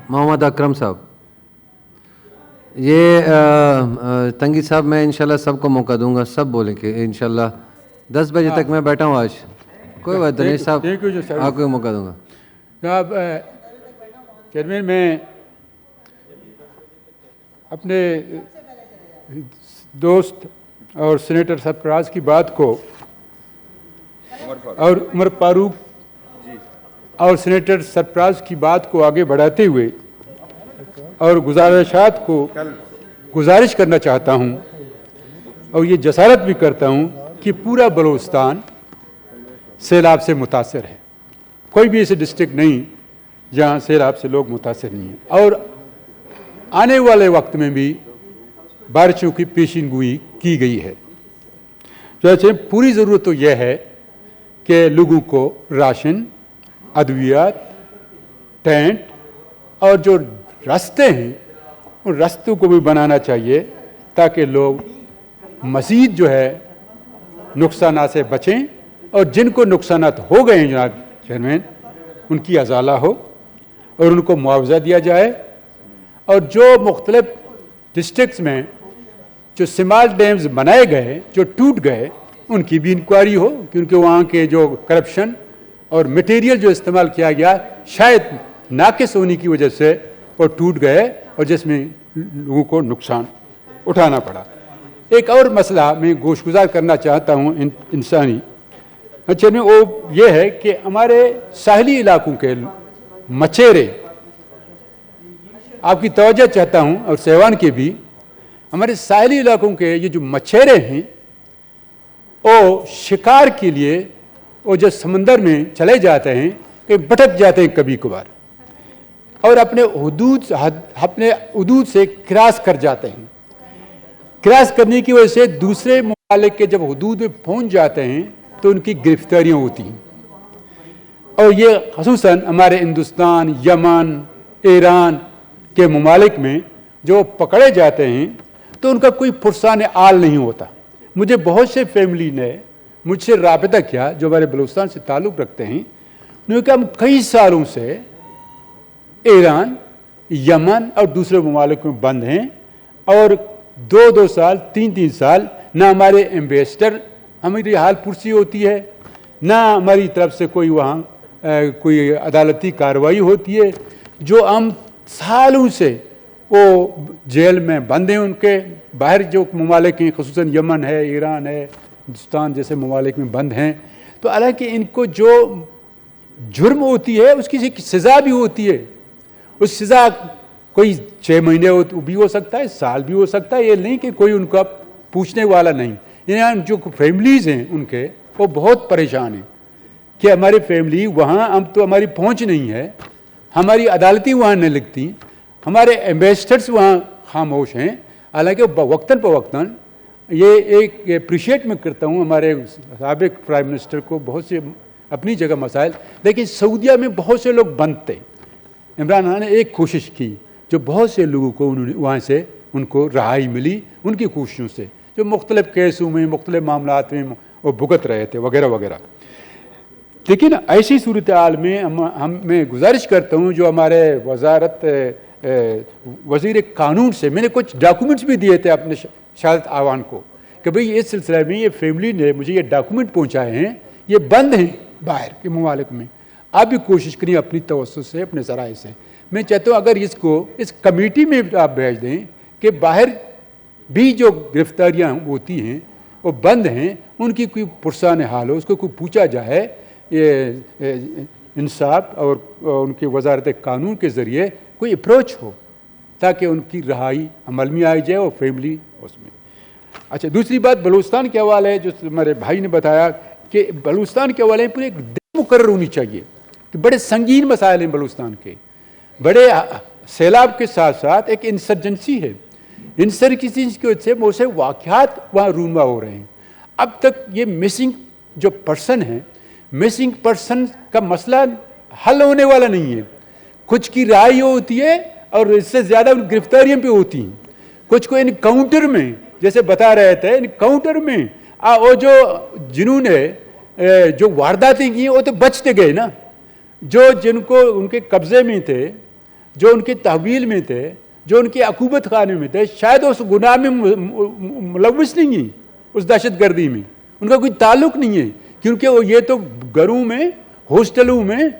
मोहम्मद अकरम साहब, ये तंगी साहब, मैं इंशाल्लाह सबको मौका दूंगा, सब बोलेंगे इंशाल्लाह। 10 बजे तक मैं बैठा हूँ आज, कोई बात नहीं साहब, आपको मौका दूंगा। साहब चेयरमैन, मैं अपने दोस्त और सीनेटर सरफराज की बात को और उमर फारूक और सीनेटर सरफराज की बात को आगे बढ़ाते हुए और गुजारिशात को गुजारिश करना चाहता हूं और ये जसारत भी करता हूं कि पूरा बलूचिस्तान सैलाब से मुतासर है। कोई भी ऐसे डिस्ट्रिक्ट नहीं जहां सैलाब से लोग मुतासर नहीं हैं और आने वाले वक्त में भी बारिशों की पेशिनगोई की गई है। तो पूरी ज़रूरत तो यह है कि लोगों को राशन, अद्वियात, टेंट और जो रास्ते हैं उन रास्तों को भी बनाना चाहिए ताकि लोग मज़ीद जो है नुकसानात से बचें और जिनको नुकसानात हो गए हैं जनाब चेयरमैन, उनकी अजाला हो और उनको मुआवजा दिया जाए। और जो मुख्तलिफ डिस्ट्रिक्ट्स में जो स्मॉल डैम्स बनाए गए, जो टूट गए, उनकी भी इंक्वायरी हो क्योंकि वहाँ के जो करप्शन और मटेरियल जो इस्तेमाल किया गया शायद नाकिस होने की वजह से वो टूट गए और जिसमें लोगों को नुकसान उठाना पड़ा। एक और मसला मैं गोशगुजार करना चाहता हूँ इंसानी, अच्छा में वो ये है कि हमारे साहली इलाकों के मछेरे, आपकी तवज्जो चाहता हूँ और सहवान के भी, हमारे साहली इलाकों के ये जो मछेरे हैं वो शिकार के लिए वो जो समंदर में चले जाते हैं कि भटक जाते हैं कभी कभार और अपने हदूद से क्रॉस कर जाते हैं। क्रॉस करने की वजह से दूसरे मुमालिक के जब हदूद में पहुंच जाते हैं तो उनकी गिरफ्तारियां होती हैं और ये ख़ुसूसन हमारे हिंदुस्तान, यमन, ईरान के मुमालिक में जो पकड़े जाते हैं तो उनका कोई पुरसान आल नहीं होता। मुझे बहुत से फैमिली ने मुझसे राबिता किया जो हमारे बलूचिस्तान से ताल्लुक़ रखते हैं, उन्होंने कहा हम कई सालों से ईरान, यमन और दूसरे मुमालिक में बंद हैं और 2-2 साल, 3-3 साल ना हमारे एम्बेसडर हमारी हाल पुरसी होती है, ना हमारी तरफ से कोई वहाँ कोई अदालती कार्रवाई होती है। जो हम सालों से वो जेल में बंद हैं, उनके बाहर जो ममालिक हैं ख़ुसूसन यमन है, ईरान है, हिंदुस्तान जैसे ममालिक में बंद हैं। तो हालांकि इनको जो जुर्म होती है उसकी सज़ा भी होती है। उस सज़ा कोई 6 महीने भी हो सकता है, साल भी हो सकता है। ये नहीं कि कोई उनका पूछने वाला नहीं। यहाँ जो फैमिलीज़ हैं उनके वो बहुत परेशान हैं कि हमारी फैमिली वहाँ हम तो हमारी पहुँच नहीं है, हमारी अदालती वहाँ नहीं लिखती, हमारे एम्बेसडर्स वहाँ खामोश हैं। हालांकि वक्तन पर वक्तन ये एक अप्रिशिएट मैं करता हूँ हमारे साबिक प्राइम मिनिस्टर को, बहुत से अपनी जगह मसाइल, लेकिन सऊदिया में बहुत से लोग बंद थे। इमरान खान ने एक कोशिश की जो बहुत से लोगों को उन्होंने वहाँ से उनको रहाई मिली उनकी कोशिशों से, जो मुख्तलिफ केसों में, मुख्तलिफ मामलात में वो भुगत रहे थे वगैरह वगैरह। लेकिन ऐसी सूरत हाल में मैं गुजारिश करता हूँ जो हमारे वजारत वज़ीर कानून से मैंने कुछ डॉक्यूमेंट्स भी दिए थे अपने शहादत आवान को कि भाई इस सिलसिले में ये फैमिली ने मुझे ये डॉक्यूमेंट पहुँचाए हैं, ये बंद हैं बाहर के ममालिक में। आप भी कोशिश करिए अपनी तवज्जो से, अपने ज़राए से। मैं चाहता हूँ अगर इसको इस कमेटी में आप भेज दें कि बाहर भी जो गिरफ्तारियाँ होती हैं वो बंद हैं, उनकी कोई पुरसान हाल हो, उसको कोई पूछा जाए, ये इंसाफ और उनकी वजारत कानून के ज़रिए कोई अप्रोच हो ताकि उनकी रहाई अमल में आई जाए और फैमिली उसमें। अच्छा, दूसरी बात बलूचिस्तान के हवाले है, जो हमारे भाई ने बताया कि बलूचिस्तान के हवाले पूरी एक दिन मुकर्रर होनी चाहिए कि बड़े संगीन मसाइल हैं बलूचिस्तान के। बड़े सैलाब के साथ साथ एक इंसर्जेंसी है, इंसर्जेंसी की वजह से बहुत से वाक़यात वहाँ रूनमा हो रहे हैं। अब तक ये मिसिंग जो पर्सन है, मिसिंग पर्सन का मसला हल होने वाला नहीं है। कुछ की राय होती है और इससे ज़्यादा गिरफ्तारियाँ भी होती हैं। कुछ को इनकाउंटर में, जैसे बता रहे थे, इनकाउंटर में वो जो जिन्होंने जो वारदातें की वो तो बचते गए ना, जो जिनको उनके कब्जे में थे, जो उनके तहवील में थे, जो उनके अकूबत खाने में थे, शायद उस गुनाह में मुलव्वस नहीं है, उस दहशतगर्दी में उनका कोई ताल्लुक नहीं है, क्योंकि वो ये तो घरों में, हॉस्टलों में,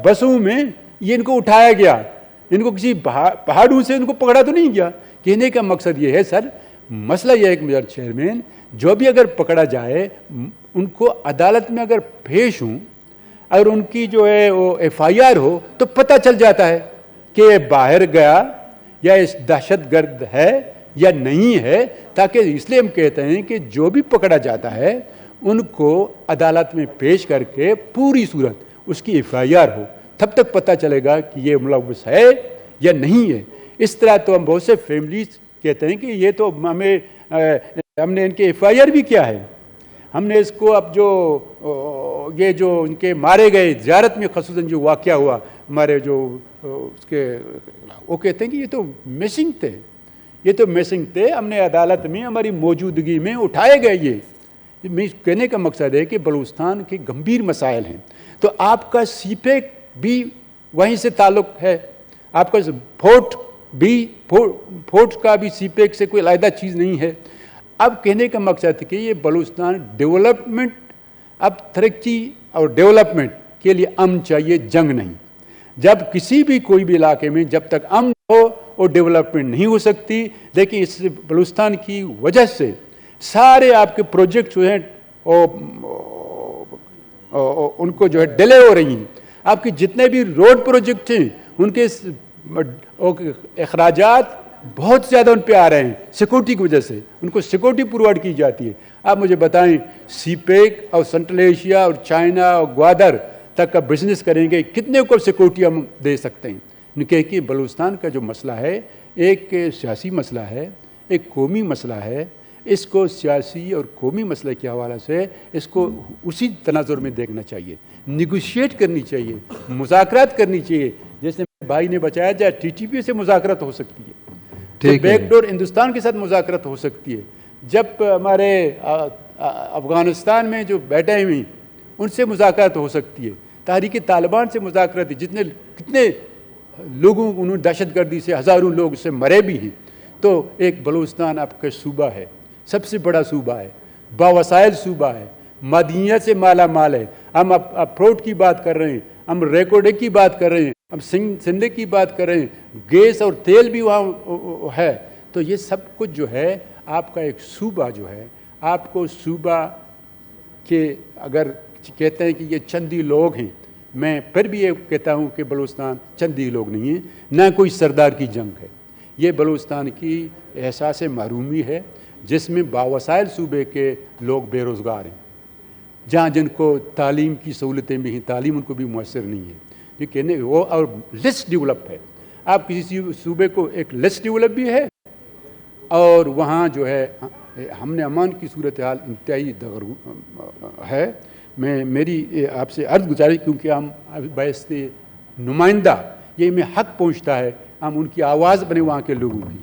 बसों में ये इनको उठाया गया, इनको किसी पहाड़ों से इनको पकड़ा तो नहीं गया। कहने का मकसद ये है सर, मसला यह है कि मेजर चेयरमैन, जो भी अगर पकड़ा जाए उनको अदालत में अगर पेश हों, अगर उनकी जो है वो FIR हो तो पता चल जाता है कि ये बाहर गया या इस दहशतगर्द है या नहीं है। ताकि इसलिए हम कहते हैं कि जो भी पकड़ा जाता है उनको अदालत में पेश करके पूरी सूरत उसकी FIR हो, तब तक पता चलेगा कि ये मुलव्वस है या नहीं है। इस तरह तो हम बहुत से फैमिलीज कहते हैं कि ये तो हमने इनके FIR भी किया है, हमने इसको अब जो ये जो इनके मारे गए ज़ियारत में ख़ुसूसन जो वाक़या हुआ हमारे जो उसके, वो कहते हैं कि ये तो मिसिंग थे, ये तो मिसिंग थे, हमने अदालत में हमारी मौजूदगी में उठाए गए। ये कहने का मकसद है कि बलूचिस्तान के गंभीर मसाइल हैं। तो आपका CPEC भी वहीं से ताल्लुक़ है, आपका फोर्ट का भी CPEC से कोई अलग चीज़ नहीं है। अब कहने का मकसद है कि ये बलूचिस्तान डेवलपमेंट, अब तरक्की और डेवलपमेंट के लिए अमन चाहिए, जंग नहीं। जब किसी भी कोई भी इलाके में जब तक अमन हो और डेवलपमेंट नहीं हो सकती। लेकिन इस बलूचिस्तान की वजह से सारे आपके प्रोजेक्ट जो हैं उनको जो है डिले हो रही हैं। आपके जितने भी रोड प्रोजेक्ट हैं उनके अखराजात बहुत ज़्यादा उन पे आ रहे हैं सिक्योरिटी की वजह से, उनको सिक्योरिटी प्रोवाइड की जाती है। आप मुझे बताएं, CPEC और सेंट्रल एशिया और चाइना और ग्वादर तक का बिजनेस करेंगे, कितने को सिक्योरिटी हम दे सकते हैं? इनके कि बलूचिस्तान का जो मसला है एक सियासी मसला है, एक कौमी मसला है। इसको सियासी और कौमी मसले के हवाले से इसको उसी तनाजुर में देखना चाहिए, निगोशिएट करनी चाहिए, मुज़ाकरात करनी चाहिए। जैसे भाई ने बताया जाए TTP से मुज़ाकरात हो सकती है, तो बैकडोर हिंदुस्तान के साथ मुज़ाकरात हो सकती है। जब हमारे अफ़गानिस्तान में जो बैठे हुए उनसे मुज़ाकरात हो सकती है, तहरीक तालिबान से मुज़ाकरात, जितने कितने लोगों उन्होंने दहशतगर्दी से हज़ारों लोग से मरे भी हैं। तो एक बलूचिस्तान आपका सूबा है, सबसे बड़ा सूबा है, बावसाइल सूबा है, मादियत से माला माल है। हम अप्रोड की बात कर रहे हैं, हम रेकोर्डे की बात कर रहे हैं, हम सिंधे की बात कर रहे हैं, गैस और तेल भी वहाँ है। तो ये सब कुछ जो है आपका एक सूबा जो है, आपको सूबा के अगर कहते हैं कि ये चंदी लोग हैं, मैं फिर भी ये कहता हूँ कि बलूचिस्तान चंदी लोग नहीं है, ना कोई सरदार की जंग है। ये बलूचिस्तान की एहसास महरूमी है जिसमें बावसाइल सूबे के लोग बेरोज़गार हैं, जहाँ जिनको तालीम की सहूलतें भी हैं, तालीम उनको भी मुयसर नहीं है। ये कहने वो और लेस डेवलप है। आप किसी सूबे को एक लेस डेवलप भी है और वहाँ जो है हमने अमान की सूरत हाल इंतहाई है। मैं मेरी आपसे अर्ज़ गुजारिश, क्योंकि हम बैसे नुमाइंदा ये में हक़ पहुँचता है, हम उनकी आवाज़ बने वहाँ के लोगों की,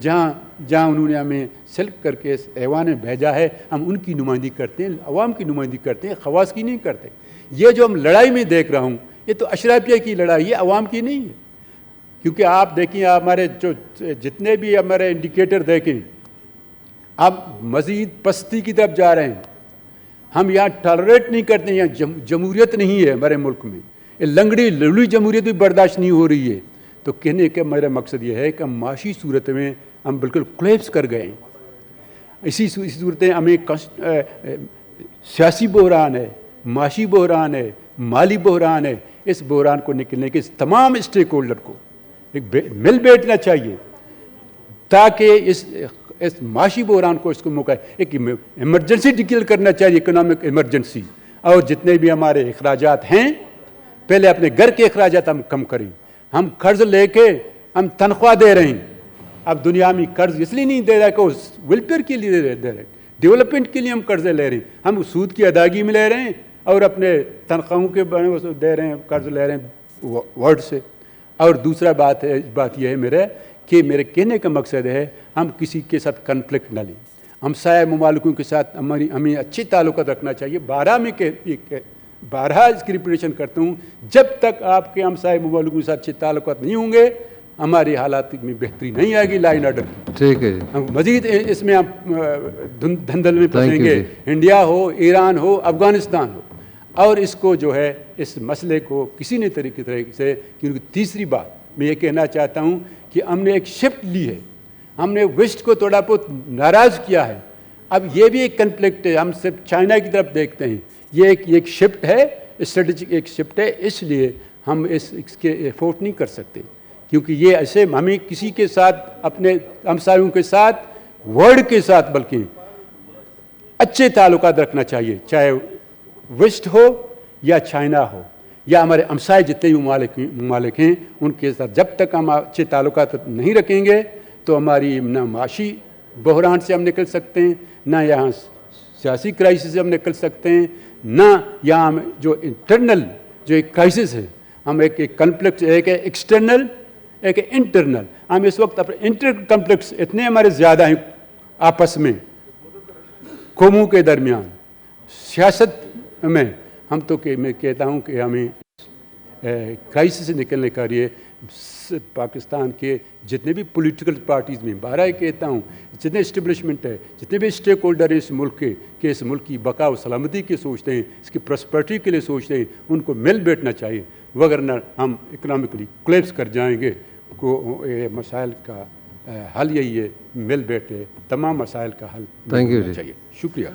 जहाँ उन्होंने हमें सेलेक्ट करके इस ऐवान में भेजा है, हम उनकी नुमाइंदगी करते हैं, अवाम की नुमाइंदगी करते हैं, ख़वास की नहीं करते। ये जो हम लड़ाई में देख रहा हूँ, ये तो अशराफिया की लड़ाई है, अवाम की नहीं है। क्योंकि आप देखिए, हमारे जो जितने भी हमारे इंडिकेटर देखें, अब मज़ीद पस्ती की तरफ जा रहे हैं। हम यहाँ टॉलरेट नहीं करते, यहाँ जमहूरियत नहीं है हमारे मुल्क में, ये लंगड़ी लुली जमहूरियत भी बर्दाश्त नहीं हो रही है। तो कहने का मेरा मकसद ये है कि हम माशी सूरत में हम बिल्कुल कोलैप्स कर गए। इसी सूरत में हमें सियासी बहरान है, माशी बहरान है, माली बहरान है। इस बहरान को निकलने के तमाम स्टेक होल्डर को एक मिल बैठना चाहिए, ताकि इस माशी बहरान को इसको मौका एक इमरजेंसी डिक्लेयर करना चाहिए, इकोनॉमिक इमरजेंसी। और जितने भी हमारे अखराजात हैं, पहले अपने घर के अखराजात हम कम करें। हम कर्ज लेके हम तनख्वाह दे रहे हैं। अब दुनिया में कर्ज इसलिए नहीं दे रहा कि उस वेलफेयर के लिए दे रहे हैं, डेवलपमेंट के लिए हम कर्जे ले रहे हैं। हम सूद की अदायगी में ले रहे हैं और अपने तनख्वाहों के दे रहे हैं, कर्ज ले रहे हैं वर्ड से। और दूसरा बात यह है मेरे कहने का मकसद है, हम किसी के साथ कन्फ्लिक्ट न लें। हम साया ममालिकों के साथ हमें अच्छे ताल्लुक़ात रखना चाहिए। बारहा इसकी रिपीटेशन करता हूँ, जब तक आपके हमसाए ममालिक के साथ अच्छे ताल्लुकात नहीं होंगे हमारी हालात में बेहतरी नहीं आएगी ला एंड ऑर्डर की। ठीक है जी। हम मजीद इसमें आप धंधल में फंसेंगे, इंडिया हो, ईरान हो, अफगानिस्तान हो, और इसको जो है इस मसले को किसी ने तरीके से, क्योंकि तीसरी बात मैं ये कहना चाहता हूँ कि हमने एक शिफ्ट ली है, हमने वेस्ट को थोड़ा बहुत नाराज़ किया है। अब ये भी एक कन्फ्लिक्ट है, हम सिर्फ चाइना की तरफ देखते हैं, ये एक शिफ्ट है, स्ट्रेटेजिक एक शिफ्ट है, इसलिए हम इसके एफोर्ट नहीं कर सकते, क्योंकि ये ऐसे हमें किसी के साथ, अपने हमसायों के साथ, वर्ल्ड के साथ बल्कि अच्छे ताल्लुकात रखना चाहिए, चाहे वेस्ट हो या चाइना हो या हमारे हमसाए जितने भी ममालिक हैं उनके साथ। जब तक हम अच्छे ताल्लुकात नहीं रखेंगे तो हमारी ना माशी बहरान से हम निकल सकते हैं, ना यहाँ सियासी क्राइसिस से हम निकल सकते हैं, ना यहाँ जो इंटरनल जो एक क्राइसिस है, हम एक कॉन्फ्लिक्ट, एक है एक्सटर्नल, एक है इंटरनल। हम इस वक्त अपने इंटर कॉन्फ्लिक्ट्स इतने हमारे ज़्यादा हैं आपस में, कौमों के दरमियान, सियासत में। हम तो मैं कहता हूँ कि हमें क्राइसिस से निकलने का लिए पाकिस्तान के जितने भी पॉलिटिकल पार्टीज़ में, बारह कहता हूँ, जितने इस्टेब्लिशमेंट है, जितने भी स्टेक होल्डर हैं इस मुल्क के इस मुल्क की बका और सलामती के सोचते हैं, इसकी प्रॉस्पेरिटी के लिए सोचते हैं, उनको मिल बैठना चाहिए, वगरना हम इकनॉमिकली कोलैप्स कर जाएंगे। ये मसाइल का हल यही है, मिल बैठे तमाम मसाइल का हल थैंक यू चाहिए। शुक्रिया।